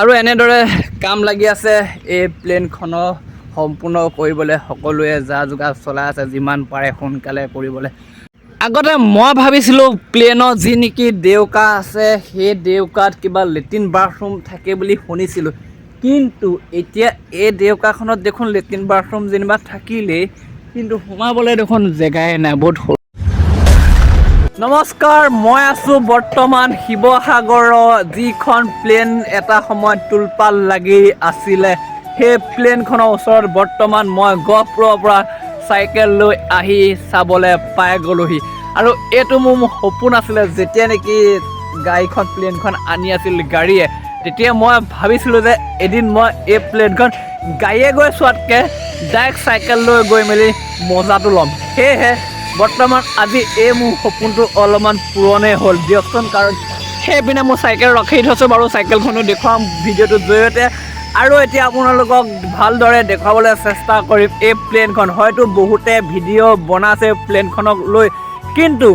আৰু এনেদৰে কাম লাগি আছে এই প্লেনখনৰ সম্পূৰ্ণ কৰিবলৈ সকলোৱে যা যোগাৰ চলাই আছে যিমান পাৰে সোনকালে কৰিবলৈ। আগতে মই ভাবিছিলোঁ প্লেনৰ যি নেকি দেউকা আছে সেই দেউকাত কিবা লেট্ৰিন বাথৰুম থাকে বুলি শুনিছিলোঁ, কিন্তু এতিয়া এই দেউকাখনত দেখোন লেট্ৰিন বাথৰুম যেনিবা থাকিলেই, কিন্তু সোমাবলৈ দেখোন জেগাই নাই, বহুত সৰু। নমস্কাৰ, মই আছোঁ বৰ্তমান শিৱসাগৰৰ যিখন প্লেন এটা সময়ত তোলপাল লাগি আছিলে, সেই প্লেনখনৰ ওচৰত বৰ্তমান মই গহপুৰৰ পৰা চাইকেল লৈ আহি চাবলৈ পাই গ'লোহি। আৰু এইটো মোৰ সপোন আছিলে, যেতিয়া নেকি গাড়ীখন প্লেনখন আনি আছিল গাড়ীয়ে, তেতিয়া মই ভাবিছিলোঁ যে এদিন মই এই প্লেনখন গাড়ীয়ে গৈ চোৱাতকৈ ডাইৰেক্ট চাইকেল লৈ গৈ মেলি মজাটো ল'ম। সেয়েহে বৰ্তমান আজি এই মোৰ সপোনটো অলপমান পূৰণেই হ'ল দিয়কচোন, কাৰণ সেইপিনে মোৰ চাইকেল ৰখি থৈছোঁ বাৰু, চাইকেলখনো দেখুৱাম ভিডিঅ'টোৰ জৰিয়তে। আৰু এতিয়া আপোনালোকক ভালদৰে দেখুৱাবলৈ চেষ্টা কৰিম এই প্লেনখন। হয়তো বহুতে ভিডিঅ' বনাইছে প্লেনখনক লৈ, কিন্তু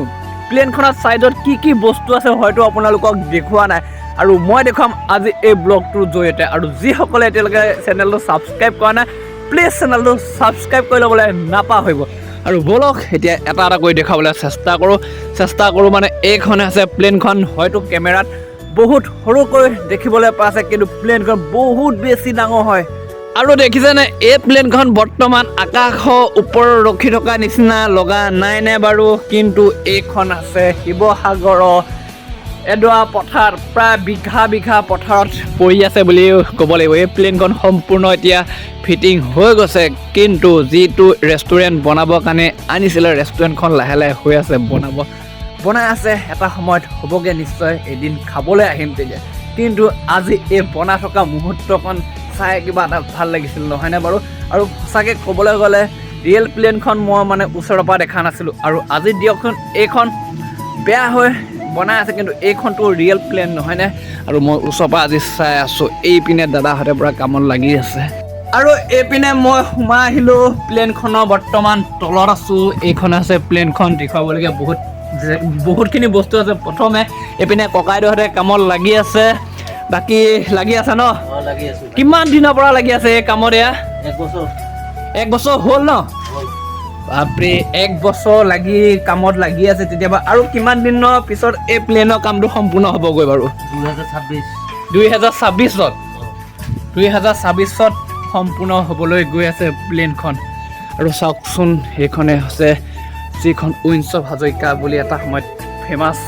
প্লেনখনৰ ছাইডত কি কি বস্তু আছে হয়তো আপোনালোকক দেখুওৱা নাই, আৰু মই দেখুৱাম আজি এই ব্লগটোৰ জৰিয়তে। আৰু যিসকলে এতিয়ালৈকে চেনেলটো ছাবস্ক্ৰাইব কৰা নাই, প্লিজ চেনেলটো ছাবস্ক্ৰাইব কৰি ল'বলৈ নাপাহৰিব। আৰু ব'লক এতিয়া এটা এটা কৰি দেখাবলৈ চেষ্টা কৰোঁ মানে এইখন আছে প্লেনখন। হয়তো কেমেৰাত বহুত সৰুকৈ দেখিবলৈ পাইছে, কিন্তু প্লেনখন বহুত বেছি ডাঙৰ হয়। আৰু দেখিছেনে এই প্লেনখন বৰ্তমান আকাশৰ ওপৰত ৰখি থকা নিচিনা লগা নাইনে বাৰু, কিন্তু এইখন আছে শিৱসাগৰৰ এডৰা পথাৰত, প্ৰায় বিঘা বিঘা পথাৰত পৰি আছে বুলি ক'ব লাগিব। এই প্লেনখন সম্পূৰ্ণ এতিয়া ফিটিং হৈ গৈছে, কিন্তু যিটো ৰেষ্টুৰেণ্ট বনাবৰ কাৰণে আনিছিলে, ৰেষ্টুৰেণ্টখন লাহে লাহে হৈ আছে বনাই আছে। এটা সময়ত হ'বগৈ নিশ্চয়, এদিন খাবলৈ আহিম তেতিয়া। কিন্তু আজি এই বনাই থকা মুহূৰ্তখন চাই কিবা এটা ভাল লাগিছিল নহয়নে বাৰু। আৰু সঁচাকৈ ক'বলৈ গ'লে ৰিয়েল প্লেনখন মই মানে ওচৰৰ পৰা দেখা নাছিলোঁ, আৰু আজি দিয়কচোন এইখন বেয়া হৈ বনাই আছে, কিন্তু এইখনটো ৰিয়েল প্লেন নহয়নে। আৰু মই ওচৰৰ পৰা আজি চাই আছোঁ, এইপিনে দাদাহঁতে পূৰা কামত লাগি আছে। আৰু এইপিনে মই সোমাই আহিলোঁ প্লেনখনৰ বৰ্তমান তলত আছোঁ। এইখন আছে প্লেনখন, দেখুৱাবলগীয়া বহুতখিনি বস্তু আছে। প্ৰথমে এইপিনে ককাইদেউহঁতে কামত লাগি আছে, বাকী লাগি আছে ন? কিমান দিনৰ পৰা লাগি আছে এই কামত? এয়া এক বছৰ হ'ল ন? বাপৰে, 1 বছৰ কামত লাগি আছে তেতিয়াবা। আৰু কিমান দিনৰ পিছত এই প্লেনৰ কামটো সম্পূৰ্ণ হ'বগৈ বাৰু? 2026 সম্পূৰ্ণ হ'বলৈ গৈ আছে প্লেনখন। আৰু চাওকচোন, সেইখনে হৈছে যিখন উইন্স অফ হাজৰিকা বুলি এটা সময়ত ফেমাছ।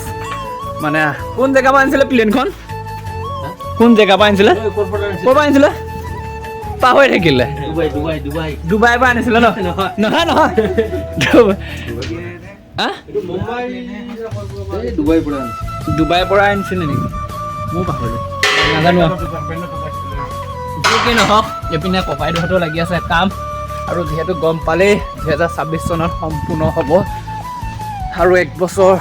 মানে কোন জেগাৰ পৰা আনিছিলে প্লেনখন? কোন জেগাৰ পৰা আনিছিলে? ক'ৰ পৰা আনিছিলে পাহৰি থাকিলে? ডুবাইৰ পৰা আনিছিলে ন? নহয় ডুবাইৰ পৰা আনিছিলে নেকি? মোৰ পাহৰিলোঁ, নাজানো। যি কি নহওক, এইপিনে ককাইদেউহঁতেও লাগি আছে কাম। আৰু যিহেতু গম পালেই 2026 চনত সম্পূৰ্ণ হ'ব, আৰু 1 বছৰ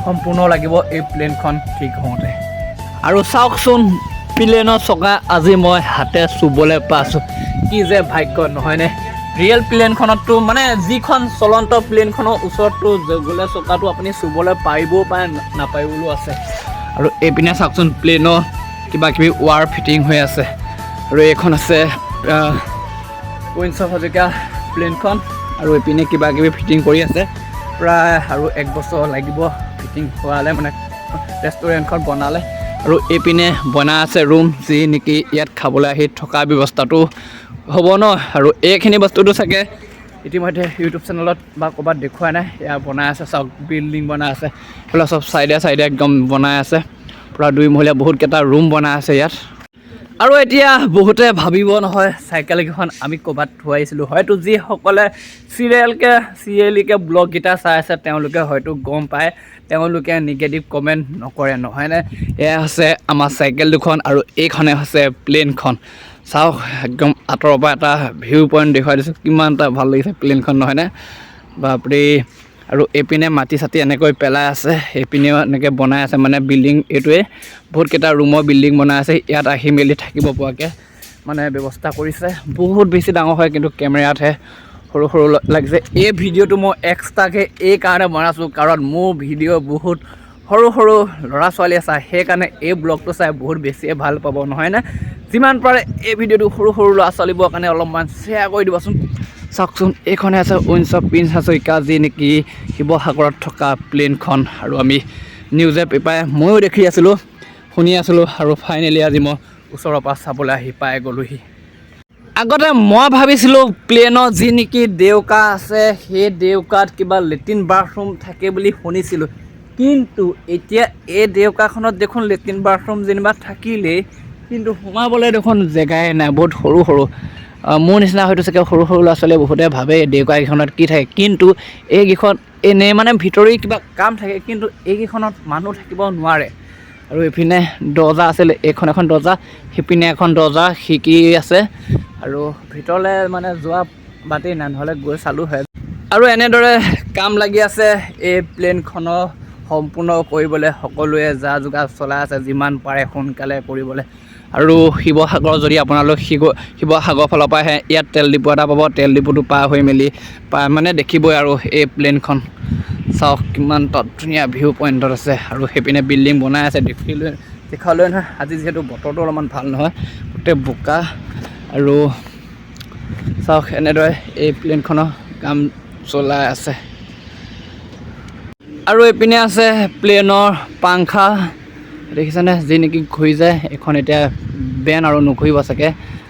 সম্পূৰ্ণ লাগিব এই প্লেনখন ঠিক হওঁতে। আৰু চাওকচোন, প্লেনৰ চকা আজি মই হাতে চুবলৈ পাইছোঁ, কি যে ভাগ্য নহয়নে। ৰিয়েল প্লেনখনততো মানে যিখন চলন্ত প্লেনখনৰ ওচৰততো গ'লে চকাটো আপুনি চুবলৈ পাৰিবও পাৰে, নাপাৰিবলৈও আছে। আৰু এইপিনে চাওকচোন, প্লেনৰ কিবা কিবি ৱাৰ ফিটিং হৈ আছে। আৰু এইখন আছে উইন্স অফ হাজৰিকা প্লেনখন, আৰু এইপিনে কিবা কিবি ফিটিং কৰি আছে প্ৰায়। আৰু 1 বছৰ লাগিব ফিটিং হোৱালে, মানে ৰেষ্টুৰেণ্টখন বনালে। আৰু এইপিনে বনাই আছে ৰুম, যি নেকি ইয়াত খাবলৈ আহি থকা ব্যৱস্থাটো হ'ব ন। আৰু এইখিনি বস্তুটো চাগে ইতিমধ্যে ইউটিউব চেনেলত বা ক'ৰবাত দেখুৱাই নাই, এয়া বনাই আছে। চাওক, বিল্ডিং বনাই আছে, এইফালে চব চাইডে একদম বনাই আছে, পূৰা 2 মহলীয়া বহুতকেইটা ৰুম বনাই আছে ইয়াত। আৰু এতিয়া বহুতে ভাবিব নহয়, চাইকেলকেইখন আমি ক'ৰবাত থোৱাইছিলোঁ। হয়তো যিসকলে চিৰিয়েলিকৈ ব্লগকেইটা চাই আছে তেওঁলোকে হয়তো গম পায়, তেওঁলোকে নিগেটিভ কমেণ্ট নকৰে নহয়নে। এয়া হৈছে আমাৰ চাইকেল দুখন, আৰু এইখনে হৈছে প্লেনখন। চাওক, একদম আঁতৰৰ পৰা এটা ভিউ পইণ্ট দেখুৱাই দিছোঁ, কিমান এটা ভাল লাগিছে প্লেনখন নহয়নে। বাপৰে। আৰু এইপিনে মাটি চাটি এনেকৈ পেলাই আছে, এইপিনেও এনেকৈ বনাই আছে, মানে বিল্ডিং এইটোৱে বহুতকেইটা ৰুমৰ বিল্ডিং বনাই আছে। ইয়াত আহি মেলি থাকিব পৰাকৈ মানে ব্যৱস্থা কৰিছে। বহুত বেছি ডাঙৰ হয়, কিন্তু কেমেৰাতহে সৰু লাগিছে। এই ভিডিঅ'টো মই এক্সট্ৰাকৈ এই কাৰণে বনাইছোঁ, কাৰণ মোৰ ভিডিঅ' বহুত সৰু সৰু ল'ৰা ছোৱালী আছে সেইকাৰণে এই ব্লগটো চাই বহুত বেছিয়ে ভাল পাব নহয়নে যিমান পাৰে এই ভিডিঅ'টো সৰু সৰু ল'ৰা ছোৱালীবোৰৰ কাৰণে অলপমান শ্বেয়াৰ কৰি দিবচোন চাওকচোন এইখনে আছে উইন্স অফ প্ৰিন্স হাজৰিকা যি নেকি শিৱসাগৰত থকা প্লেনখন আৰু আমি নিউজে পেপাৰে ময়ো দেখি আছিলোঁ শুনি আছিলোঁ আৰু ফাইনেলি আজি মই ওচৰৰ পৰা চাবলৈ আহি পাই গ'লোহি আগতে মই ভাবিছিলোঁ প্লেনৰ যি নেকি ডেউকা আছে সেই ডেউকাত কিবা লেট্ৰিন বাথৰুম থাকে বুলি শুনিছিলোঁ কিন্তু এতিয়া এই ডেউকাখনত দেখোন লেট্ৰিন বাথৰুম যেনিবা থাকিলেই কিন্তু সোমাবলৈ দেখোন জেগাই নাই বহুত সৰু সৰু মোৰ নিচিনা হয়তো চাগে সৰু সৰু ল'ৰা ছোৱালীয়ে বহুতে ভাবে ডেউকাকেইখনত কি থাকে কিন্তু এইকেইখন এনেই মানে ভিতৰি কিবা কাম থাকে কিন্তু এইকেইখনত মানুহ থাকিব নোৱাৰে আৰু এইপিনে দৰ্জা আছিলে এইখন এখন দৰ্জা সিপিনে এখন দৰ্জা খিৰিকী আছে আৰু ভিতৰলৈ মানে যোৱা বাটেই নাই নহ'লে গৈ চালোঁ হয় আৰু এনেদৰে কাম লাগি আছে এই প্লেনখনৰ সম্পূৰ্ণ কৰিবলৈ সকলোৱে যা যোগাৰ চলাই আছে যিমান পাৰে সোনকালে কৰিবলৈ আৰু শিৱসাগৰ যদি আপোনালোক শিৱসাগৰ ফালৰ পৰা আহে ইয়াত তেল ডিপু এটা পাব তেল ডিপুটো পাৰ হৈ মেলি মানে দেখিবই আৰু এই প্লেনখন চাওক কিমান তাত ধুনীয়া ভিউ পইণ্টত আছে আৰু সেইপিনে বিল্ডিং বনাই আছে দেখালৈ নহয় আজি যিহেতু বতৰটো অলপমান ভাল নহয় গোটেই বোকা আৰু চাওক এনেদৰে এই প্লেনখনৰ কাম চলাই আছে আৰু এইপিনে আছে প্লেনৰ পাংখা দেখিছেনে যি নেকি ঘূৰি যায় এইখন এতিয়া বেন আৰু নুঘূৰিব চাগে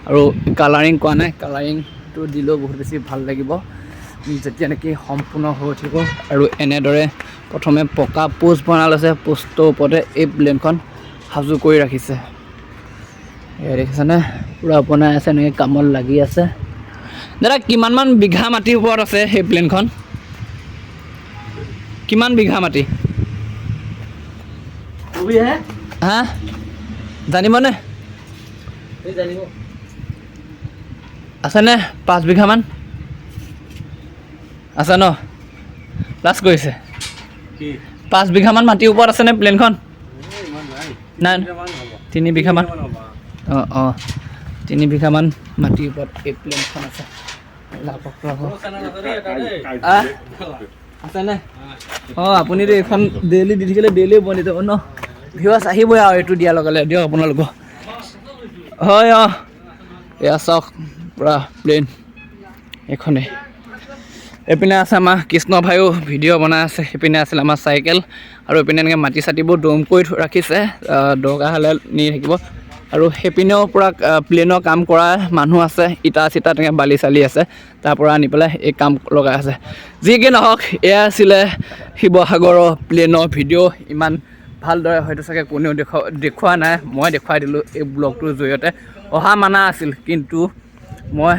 আৰু কালাৰিং কৰা নাই কালাৰিংটো দিলেও বহুত বেছি ভাল লাগিব যেতিয়া নেকি সম্পূৰ্ণ হৈ উঠিব আৰু এনেদৰে প্ৰথমে পকা পোষ্ট বনাই লৈছে পোষ্টৰ ওপৰতে এই প্লেনখন সাজু কৰি ৰাখিছে দেখিছেনে পূৰা বনাই আছে এনেকৈ কামত লাগি আছে দাদা কিমানমান বিঘা মাটিৰ ওপৰত আছে সেই প্লেনখন কিমান বিঘা মাটি হা জানিবনে আছেনে 5 বিঘামান আছে ন লাষ্ট কৰিছে 5 বিঘামান মাটিৰ ওপৰত আছেনে প্লেনখন নাই 3 বিঘামান অঁ 3 বিঘামান মাটিৰ ওপৰত এই প্লেনখন আছে আছেনে অঁ আপুনিতো এইখন ডেইলি দি থাকিলে ডেইলি বনি যাব ন ভিউৱাৰ্ছ আহিবই আৰু এইটো দিয়াৰ লগে লগে দিয়ক আপোনালোকক হয় অঁ এয়া চাওক পূৰা প্লেন এইখনে এইপিনে আছে আমাৰ কৃষ্ণ ভাইও ভিডিঅ' বনাই আছে সেইপিনে আছিলে আমাৰ চাইকেল আৰু এইপিনে এনেকৈ মাটি চাটিবোৰ দম কৰি ৰাখিছে দৰকাৰ হ'লে নি থাকিব আৰু সেইপিনেও পূৰা প্লেনৰ কাম কৰা মানুহ আছে ইটা চিটা তেনেকৈ বালি চালি আছে তাৰ পৰা আনি পেলাই এই কাম লগাই আছে যি কি নহওক এয়া আছিলে শিৱসাগৰৰ প্লেনৰ ভিডিঅ' ইমান ভালদৰে হয়তো চাগে কোনেও দেখুওৱা নাই মই দেখুৱাই দিলোঁ এই ব্লগটোৰ জৰিয়তে অহা মানা আছিল কিন্তু মই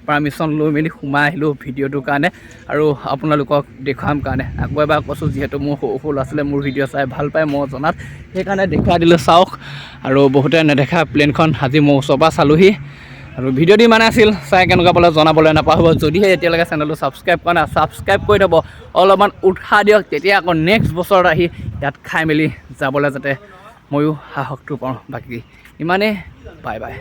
পাৰ্মিশ্যন লৈ মেলি সোমাই আহিলোঁ ভিডিঅ'টোৰ কাৰণে আৰু আপোনালোকক দেখুৱাম কাৰণে আকৌ এবাৰ কৈছোঁ যিহেতু মোৰ সৰু সৰু ল'ৰা ছোৱালীয়ে মোৰ ভিডিঅ' চাই ভাল পায় মই জনাত সেইকাৰণে দেখুৱাই দিলোঁ চাওক আৰু বহুতে নেদেখা প্লেনখন আজি মই ওচৰৰ পৰা চালোঁহি আৰু ভিডিঅ' দি মানে আছিল চাই কেনেকুৱা পালে জনাবলৈ নাপাহৰিব যদিহে এতিয়ালৈকে চেনেলটো ছাবস্ক্ৰাইব কৰা নাই ছাবস্ক্ৰাইব কৰি থ'ব অলপমান উৎসাহ দিয়ক তেতিয়া আকৌ নেক্সট বছৰত আহি ইয়াত খাই মেলি যাবলৈ যাতে ময়ো সাহসটো পাওঁ বাকী ইমানেই বাই বাই